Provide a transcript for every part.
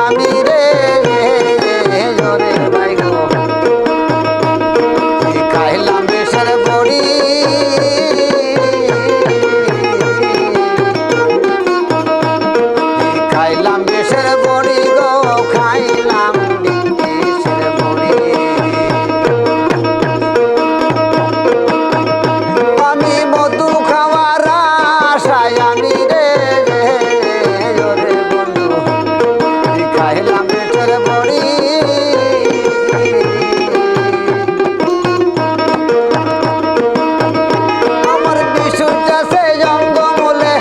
আমি রে ওরে ভাই গো খাইলাম বিষের বড়ি খাইলাম বিষের বড়ি গো খাইলাম বিষের বড়ি আমি মধু খাওয়ার আশায় আমি রে ওরে বন্ধু খাইলাম বিষের বড়ি আমার বিশুর চাষে জঙ্গমূলে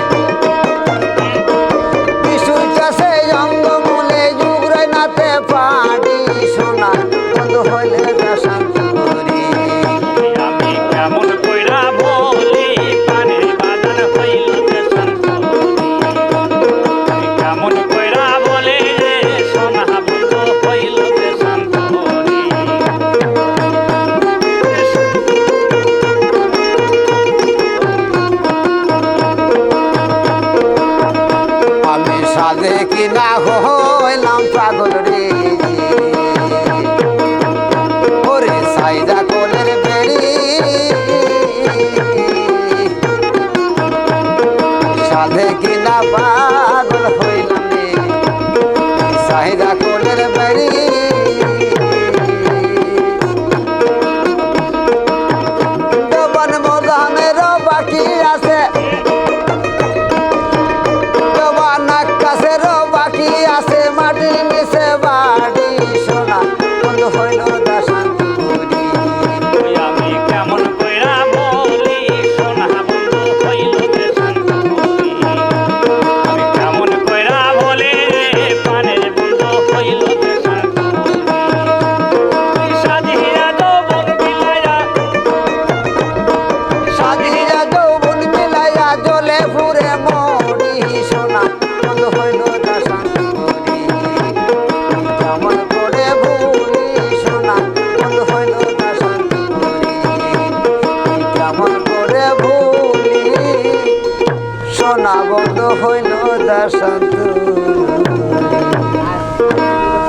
বিশুর চাষে জঙ্গমূলে যুগরাই নাতে পাড়ি সোনা বন্ধু হইলে শান্ত করি আমি কেমন কইরা বলি পানের বাজার হইল যে শান্ত আমি কেমন কইরা বলে সোনা বন্ধু হইল যে শান্ত আমি সাজে কিনা হইলাম পাগল রে ওরে সাইদা কোলের বেড়ি সাধে কিনা পাগল হইলাম রে সাইদা কোলের বেড়ি দোবন মোজামেরও বাকি আছে আকাশেরও বাকি আছে মাটির নিচে বাড়ি সোনা বন্ধু হইল শান্ত করি আমি কেমন কইরা বলি সোনা বন্ধু হইল যে শান্ত আমি কেমন কইরা বলে পানের বন্ধু হইল যে শান্ত সাজিয়া যৌবন বিলাইয়া সাজিয়া যৌবন মিলাইয়া জলে ফুরে মরি সোনা বন্ধু হইল শান্ত করি কেমন করে ভুলি সোনা বন্ধু হইল শান্ত করি কেমন করে ভুলি সোনা বন্ধু হইল শান্ত